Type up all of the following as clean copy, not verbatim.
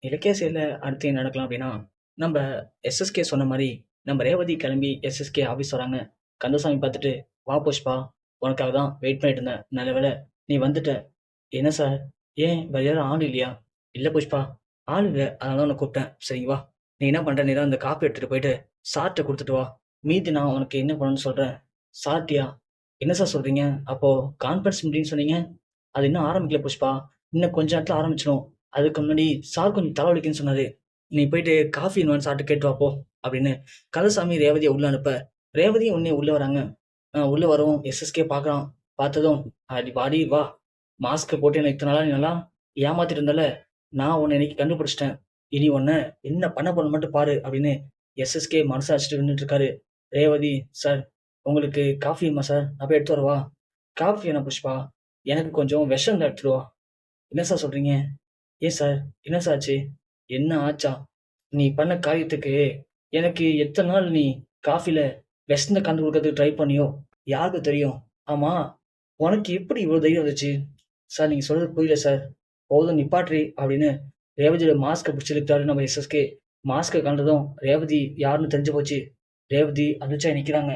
இலக்கிய செயலில் அடுத்து என்ன நடக்கலாம் அப்படின்னா, நம்ம எஸ்எஸ்கே சொன்ன மாதிரி நம்ம ரேவதி கிளம்பி எஸ்எஸ்கே ஆஃபீஸ் வராங்க. கந்தசாமி பார்த்துட்டு, வா புஷ்பா, உனக்காக தான் வெயிட் பண்ணிட்டு இருந்தேன், நல்ல வேளை நீ வந்துட்ட. என்ன சார், ஏன் வேற யாரும் ஆள் இல்லையா? இல்லை புஷ்பா, ஆள் இல்லை, அதனால தான் உன்னை கூப்பிட்டேன். சரி வா, நீ என்ன பண்ணுற, நீ தான் அந்த காப்பி எடுத்துகிட்டு போயிட்டு சார்கிட்ட கொடுத்துட்டு வா. மீதி நான் உனக்கு என்ன பண்ணணும்னு சொல்கிறேன். சார்ட்டியா? என்ன சார் சொல்கிறீங்க? அப்போது கான்ஃபரன்ஸ் மீட்டிங் சொன்னீங்க, அது இன்னும் ஆரம்பிக்கல புஷ்பா, இன்னும் கொஞ்ச நேரத்தில் ஆரம்பிச்சிடும். அதுக்கு முன்னாடி சார் கொஞ்சம் தலைவலிக்குன்னு சொன்னாரு. நீ போயிட்டு காஃபி வேணும்னு சாப்பிட்டு கேட்டு வாப்போ அப்படின்னு கந்தசாமி ரேவதியை உள்ள அனுப்ப, ரேவதியும் உடனே உள்ள வராங்க. உள்ள வரவும் எஸ்எஸ்கே பார்க்குறான். பார்த்ததும், அடி வாடி வா, மாஸ்க்கை போட்டு எனக்கு இத்தனை நாளா நீ நல்லா ஏமாத்திட்டு இருந்தால, நான் உன்னை இன்னைக்கு கண்டுபிடிச்சிட்டேன். இனி உன்னை என்ன பண்ண போற மட்டும் பாரு அப்படின்னு எஸ்எஸ்கே மனசை அடிச்சுட்டு நின்றுட்டு இருக்காரு. ரேவதி, சார் உங்களுக்கு காஃபி வேணுமா சார்? நான் போய் எடுத்து வரவா? காஃபி என்ன புஷ்பா, எனக்கு கொஞ்சம் விஷம் இருந்தா எடுத்துட்டு வா. என்ன சார் சொல்றீங்க? ஏன் சார், என்ன சார் ஆச்சு? என்ன ஆச்சா? நீ பண்ண காரியத்துக்கு எனக்கு எத்தனை நாள் நீ காஃபில விஷத்தை கலந்து கொடுக்கறதுக்கு ட்ரை பண்ணியோ யாருக்கு தெரியும்? ஆமா, உனக்கு எப்படி இவ்வளவு தைரியம் வந்துச்சு? சார் நீங்க சொல்றது புரியல சார், போதும் நிப்பாட்ரி அப்படின்னு ரேவதியோட மாஸ்கை பிடிச்சி இழுத்தாரு நம்ம எஸ்எஸ்கே. மாஸ்கை கண்டதும் ரேவதி யாருன்னு தெரிஞ்சு போச்சு. ரேவதி அதிர்ச்சியா நிக்கிறாங்க.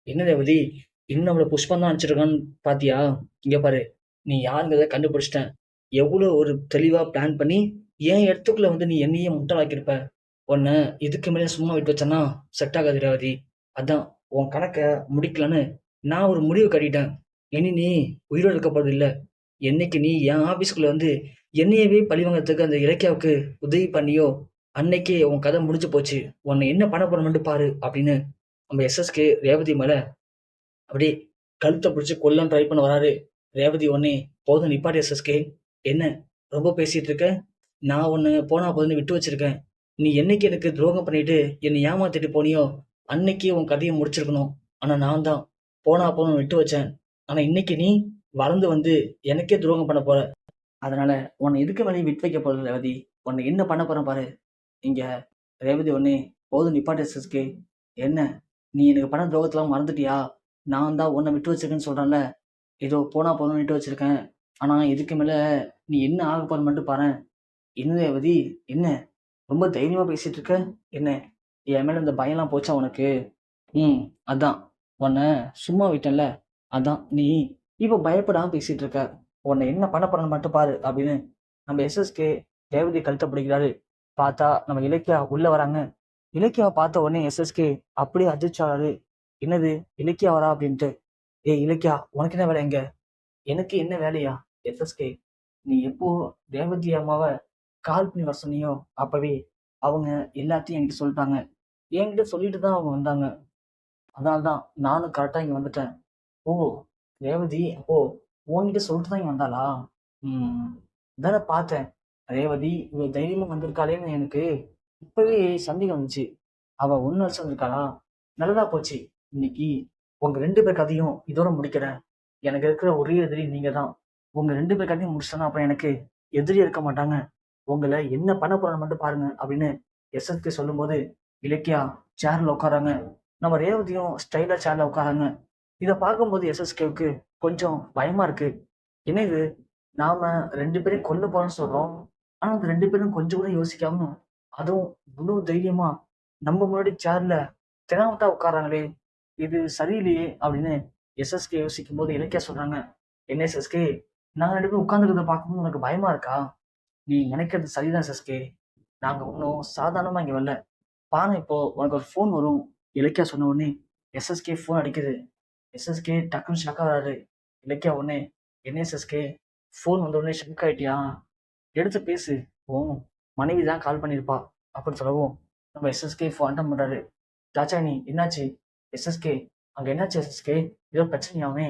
என்ன ரேவதி, இன்னும் நம்மள புஷ்பம் தான் அனுப்பிச்சிருக்கான்னு பாத்தியா? இங்க பாரு, நீ யாருங்கிறத கண்டுபிடிச்சிட்டேன். எவ்வளோ ஒரு தெளிவா பிளான் பண்ணி என் இடத்துக்குள்ள வந்து நீ என்னையே முட்டாளாக்கியிருப்ப. உன்னை இதுக்கு மேலே சும்மா விட்டு வச்சேன்னா செட் ஆகாது ரேவதி. அதான் உன் கணக்கை முடிக்கலன்னு நான் ஒரு முடிவு கட்டிட்டேன். இனி நீ உயிரோடு இருக்க போறது இல்லை. என்னைக்கு நீ என் ஆபீஸ்க்குள்ள வந்து என்னையவே பழிவாங்கறதுக்கு அந்த இலக்கியாவுக்கு உதவி பண்ணியோ, அன்னைக்கே உன் கதை முடிஞ்சு போச்சு. உன்னை என்ன பண்ண போறேன்னு பாரு அப்படின்னு நம்ம எஸ்எஸ்கே ரேவதி மேல அப்படியே கழுத்தை பிடிச்சி கொல்லன்னு ட்ரை பண்ண வராரு. ரேவதி உடனே, போதும் நிப்பாட்டு எஸ்எஸ்கே, என்ன ரொம்ப பேசிட்டு இருக்க? நான் உன்னை போனா போதுன்னு விட்டு வச்சிருக்கேன். நீ என்னைக்கு எனக்கு துரோகம் பண்ணிட்டு என்னை ஏமாத்திட்டு போனியோ அன்னைக்கே உன் கதையை முடிச்சிருக்கணும். ஆனா நான் தான் போனா போதும் விட்டு வச்சேன். ஆனா இன்னைக்கு நீ வளர்ந்து வந்து எனக்கே துரோகம் பண்ண போற. அதனால உன்னை இதுக்கு மேலேயும் விட்டு வைக்க போறது ரேவதி. உன்னை என்ன பண்ண போறேன் பாரு. இங்க ரேவதி ஒன்னே, போதும் நிப்பாட்டு எஸ்எஸ்கே. என்ன, நீ எனக்கு பண்ண துரோகத்தெல்லாம் மறந்துட்டியா? நான் தான் உன்னை விட்டு வச்சிருக்கேன்னு சொல்றேன்ல. ஏதோ போனா போதும்னு விட்டு வச்சிருக்கேன். ஆனா இதுக்கு மேல நீ என்ன ஆக போற மட்டும் பாரேன். என்ன ரேவதி, என்ன ரொம்ப தைரியமா பேசிட்டு இருக்க? என்ன என் மேல இந்த பயம்லாம் போச்சா உனக்கு? ம், அதான் உன்னை சும்மா விட்டேன்ல, அதான் நீ இப்ப பயப்படாம பேசிட்டு இருக்க. உன்னை என்ன பண்ண போறேன்னு மட்டும் பாரு அப்படின்னு நம்ம எஸ்எஸ்கே ரேவதி கழுத்தை பிடிக்கிறாரு. பார்த்தா நம்ம இலக்கியா உள்ள வராங்க. இலக்கியாவை பார்த்த உடனே எஸ்எஸ்கே அப்படியே அதிர்ச்சாரு. என்னது, இலக்கியா வரா அப்படின்ட்டு. ஏய் இலக்கியா, உனக்கு என்ன வேலை இங்க? எனக்கு என்ன வேலையா? எஸ்எஸ்கே, நீ எப்போ ரேவதி அம்மாவை கால் பண்ணி வர சொன்னியோ அப்பவே அவங்க எல்லாத்தையும் என்கிட்ட சொல்லிட்டாங்க. என்கிட்ட சொல்லிட்டு தான் அவங்க வந்தாங்க. அதனால தான் நானும் கரெக்டாக இங்கே வந்துட்டேன். ஓ, ரேவதி அப்போ உன்கிட்ட சொல்லிட்டு தான் இங்கே வந்தாளா? ம், தானே பார்த்தேன். ரேவதி இவ தைரியமா வந்திருக்காளேன்னு எனக்கு இப்பவே சந்தேகம் வந்துச்சு. அவ ஒன்னு வருஷம் வந்திருக்காளா? நல்லதா போச்சு. இன்னைக்கு உங்க 2 பேர் கதையும் இதோட முடிக்கிறேன். எனக்கு இருக்கிற ஒரே எதிரி நீங்க தான். உங்க 2 பேர் கதையும் முடிச்சிட்டேன்னா அப்புறம் எனக்கு எதிரி இருக்க மாட்டாங்க. உங்களை என்ன பண்ண போறேன்னு மட்டும் பாருங்க அப்படின்னு எஸ்எஸ்கே சொல்லும்போது இலக்கியா சேர்ல உட்காராங்க. நம்ம ரேவதியும் ஸ்டைலா சேர்ல உட்காராங்க. இதை பார்க்கும்போது எஸ்எஸ்கேவுக்கு கொஞ்சம் பயமா இருக்கு. என்ன இது, நாம 2 பேரையும் கொல்ல போறோம்னு சொல்றோம். ஆனா அந்த 2 பேரும் கொஞ்சம் கூட யோசிக்காம, அதுவும் இவ்வளவு தைரியமா நம்ம முன்னாடி சேர்ல தினமத்தா உட்காராங்களே, இது சரியில்லையே அப்படின்னு எஸ்எஸ்கே யோசிக்கும் போது இலக்கியா சொல்றாங்க. என்ன எஸ்எஸ்கே, நாங்க 2 பேரும் உட்கார்ந்துருக்கிறத பார்க்கும்போது உனக்கு பயமா இருக்கா? நீ நினைக்கிறது சரிதான் எஸ்எஸ்கே. நாங்க ஒன்றும் சாதாரணமா இங்க வரல. பாரு, இப்போ உனக்கு ஒரு ஃபோன் வரும். இலக்கியா சொன்ன உடனே எஸ்எஸ்கே ஃபோன் அடிக்குது. எஸ்எஸ்கே டக்குன்னு ஷாக் ஆகுறாரு. இலக்கியா உடனே, என்ன எஸ்எஸ்கே, ஃபோன் வந்த உடனே ஷாக் ஆயிட்டியா? எடுத்து பேசு, ஓ மனைவி தான் கால் பண்ணியிருப்பா அப்படின்னு சொல்லவும் நம்ம எஸ்எஸ்கே ஃபோன் அட்டன் பண்றாரு. தாச்சாணி என்னாச்சு? எஸ்எஸ்கே, அங்க என்னாச்சு எஸ்எஸ்கே? ஏதோ பிரச்சனையாவே?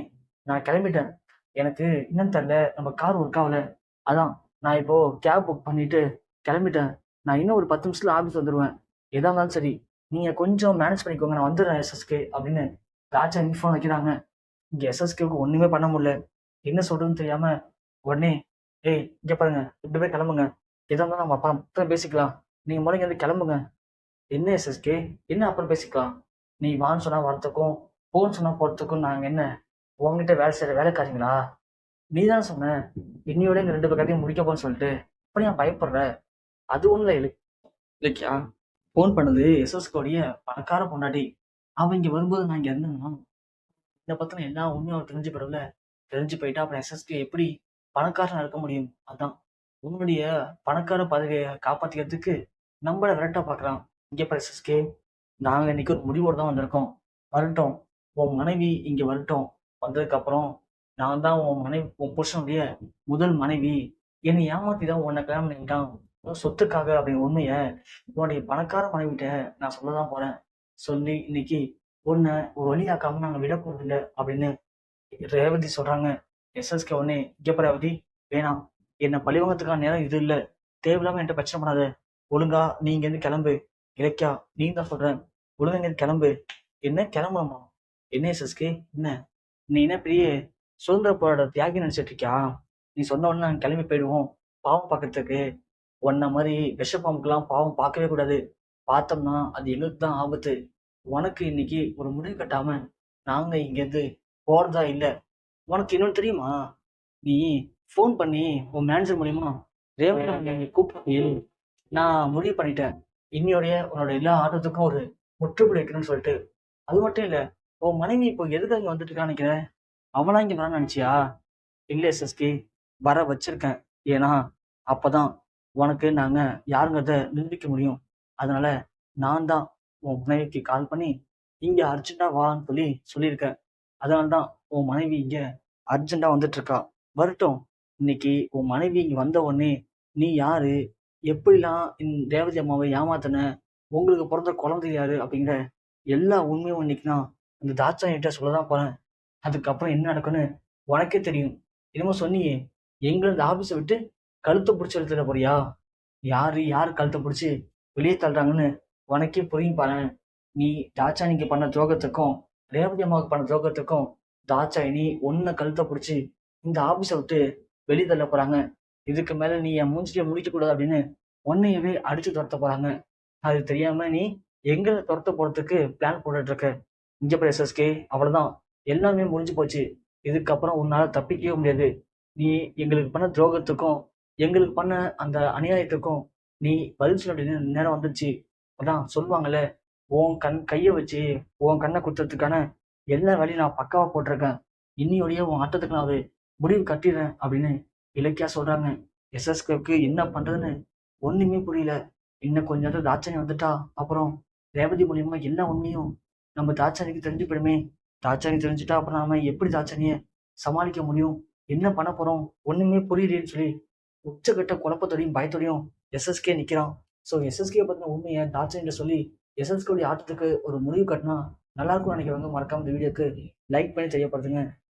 நான் கிளம்பிட்டேன். எனக்கு இன்னும் தெரியல, நம்ம கார் ஒர்க் ஆகல. அதான் நான் இப்போ கேப் புக் பண்ணிட்டு கிளம்பிட்டேன். நான் இன்னும் ஒரு 10 நிமிஷத்துல ஆஃபீஸ் வந்துடுவேன். எதா இருந்தாலும் சரி, நீங்க கொஞ்சம் மேனேஜ் பண்ணிக்கோங்க, நான் வந்துடுறேன் எஸ்எஸ்கே அப்படின்னு ராஜா ஃபோன் வைக்கிறாங்க. இங்க எஸ்எஸ்கேவுக்கு ஒண்ணுமே பண்ண முடியல. என்ன சொல்றதுன்னு தெரியாம உடனே, ஏய் இங்க பாருங்க, இப்படி போய் கிளம்புங்க. எதா இருந்தாலும் நம்ம அப்புறம் பேசிக்கலாம். நீங்க முதல்ல இருந்து கிளம்புங்க. என்ன எஸ்எஸ்கே, என்ன அப்புறம் பேசிக்கலாம்? நீ வான்னு சொன்னா வரத்துக்கும் போன்னு சொன்னா போறதுக்கும் நாங்க என்ன உங்ககிட்ட வேலை செய்யற வேலைக்காரங்களா? நீ தான் சொன்ன என்னையோட எங்க 2 பேர் கதையும் முடிக்க போன்னு சொல்லிட்டு. அப்படி நான் பயப்படுற. அது ஒண்ணும் இல்ல இலக்கியா. ஃபோன் பண்ணது எஸ்எஸ்கோடைய பணக்கார பொண்டாட்டி. அவன் இங்க வரும்போது நான் இங்க இருந்தேன்னா, இத பத்தின எல்லா உண்மையும் அவளுக்கு தெரிஞ்சு போயிடும்ல. தெரிஞ்சு போயிட்டா அப்புறம் எஸ்எஸ்கே எப்படி பணக்காரனா இருக்க முடியும்? அதான். உன்னுடைய பணக்கார பதவிய காப்பாத்திக்கிறதுக்கு நம்மள விரட்ட பார்க்குறான். இங்க பாரு எஸ்எஸ்கே, நாங்க இன்னைக்கு ஒரு முடிவோட தான் வந்திருக்கோம். வரட்டும். உன் மனைவி இங்க வரட்டும். வந்ததுக்கப்புறம் நான் தான் உன் புருஷனுடைய முதல் மனைவி. என்னை ஏமாத்தி தான் உன்னை கல்யாணம் பண்ணிக்கிட்டான். உன் சொத்துக்காக அப்படிங்கிற உண்மைய உன்னுடைய பணக்கார மனைவிட்ட நான் சொல்ல தான் போறேன். சொல்லி இன்னைக்கு உன்னை ஒரு வழியாக்காம நாங்க விட போறதில்ல அப்படின்னு ரேவதி சொல்றாங்க. எஸ்எஸ்கே உடனே இங்க பாரு ரேவதி, வேணாம். என்ன பழிவாங்கறதுக்கான நேரம் இது இல்ல. தேவையில்லாம என்கிட்ட பிரச்சனை பண்ணாத. ஒழுங்கா நீ இங்க இருந்து கிளம்பு. இலக்கியா, நீ தான் சொல்றேன். ஒழுங்கா இங்க இருந்து கிளம்பு. என்ன கிளம்பலாமா? என்ன எஸ்எஸ்கே, என்ன நீ என்ன பெரிய சுதந்திர போராட்ட தியாகி நினைச்சிட்டு இருக்கியா? நீ சொன்ன உடனே நாங்க கிளம்பி போயிடுவோம் பாவம் பார்க்கறதுக்கு. உன்ன மாதிரி விஷப்பாம்புக்கெல்லாம் பாவம் பார்க்கவே கூடாது. பார்த்தோம்னா அது எங்களுக்கு தான் ஆபத்து. உனக்கு இன்னைக்கு ஒரு முடிவு கட்டாம நாங்க இங்கேருந்து போறதா இல்ல. உனக்கு இன்னொன்னு தெரியுமா? நீ ஃபோன் பண்ணி உன் மேனேஜர் மூலியமா ரேவதி கூப்பிட்டு நான் முடிவு பண்ணிட்டேன். இன்னையோடைய உன்னோட எல்லா ஆட்டத்துக்கும் ஒரு முற்றுப்புள்ளி வைக்கணும்னு சொல்லிட்டு. அது மட்டும் இல்ல, உன் மனைவி இப்போ எதுக்காக இங்க வந்துட்டு இருக்கான்னு நினைக்கிறேன்? அவனா இங்க வரான்னு நினைச்சியா? இல்ல எஸ்எஸ்கே, வர வச்சிருக்கேன். ஏன்னா அப்பதான் உனக்கு நாங்க யாருங்கிறத நிரூபிக்க முடியும். அதனால நான் தான் உன் மனைவிக்கு கால் பண்ணி இங்க அர்ஜென்ட்டா வான்னு சொல்லியிருக்கேன். அதனால தான் உன் மனைவி இங்க அர்ஜென்ட்டா வந்துட்டு இருக்கா. வரட்டும். இன்னைக்கு உன் மனைவி இங்க வந்த உடனே நீ யாரு, எப்படிலாம் ரேவதி அம்மாவை ஏமாத்தின, உங்களுக்கு பிறந்த குழந்தை யாரு அப்படிங்கிற எல்லா உண்மையும் இன்னைக்கு நான் அந்த தாட்சாயிட்ட சொல்லதான் போறேன். அதுக்கப்புறம் என்ன நடக்குன்னு உனக்கே தெரியும். என்னமோ சொன்னியே, எங்களை இந்த ஆபீஸை விட்டு கழுத்தை பிடிச்சி இழுத்துட போறியா? யார் கழுத்தை பிடிச்சி வெளியே தள்ளுறாங்கன்னு உனக்கே புரியும் பாரேன். நீ தாட்சாயினிக்கு பண்ண துரோகத்துக்கும் ரேவதி அம்மாவுக்கு பண்ண துரோகத்துக்கும் தாட்சாயினி உன்னை கழுத்தை பிடிச்சி இந்த ஆபீஸை விட்டு வெளியே தள்ள போறாங்க. இதுக்கு மேல நீ என் மூஞ்சிய முடிக்க கூடாது அப்படின்னு உன்னையவே அடிச்சு துரத்த போறாங்க. அது தெரியாம நீ எங்களை துரத்த போறதுக்கு பிளான் போட்டுட்டு இருக்க. இங்க போய் எஸ்எஸ்கே, அவ்வளவுதான். எல்லாமே முடிஞ்சு போச்சு. இதுக்கப்புறம் உன்னால தப்பிக்கவே முடியாது. நீ எங்களுக்கு பண்ண துரோகத்துக்கும் எங்களுக்கு பண்ண அந்த அநியாயத்துக்கும் நீ பதில் சொல்ல வேண்டிய நேரம் வந்துச்சு. அதான் சொல்லுவாங்கல்ல, உன் கையை வச்சு உன் கண்ணை குத்துறதுக்கான எல்லா வேலையும் நான் பக்காவா போட்டிருக்கேன். இன்னியோடைய உன் ஆட்டத்துக்கு நான் ஒரு முடிவு கட்டிடுறேன் அப்படின்னு இலக்கியா சொல்றாங்க. எஸ்எஸ்கேவுக்கு என்ன பண்றதுன்னு ஒண்ணுமே புரியல. இன்னும் கொஞ்ச நேரத்துல தாட்சாணி வந்துட்டா அப்புறம் ரேவதி மூலியமா எல்லா உண்மையும் நம்ம தாட்சாணிக்கு தெரிஞ்சு போயிடுமே. தாட்சாணி தெரிஞ்சுட்டா அப்புறம் நாம எப்படி தாட்சாணிய சமாளிக்க முடியும்? என்ன பண்ண போறோம்? ஒண்ணுமே புரியலையேன்னு சொல்லி உச்சக்கட்ட குழப்பத்தோடையும் பயத்தோடையும் எஸ்எஸ்கே நிக்கிறான். ஸோ எஸ்எஸ்கே பத்தின உண்மையை தாட்சாணிட்ட சொல்லி எஸ்எஸ்கேவுடைய ஆட்டத்துக்கு ஒரு முடிவு கட்டினா நல்லா இருக்கும்னு நினைக்கிறவங்க மறக்காம இந்த வீடியோக்கு லைக் பண்ணி தெரியப்படுத்துங்க.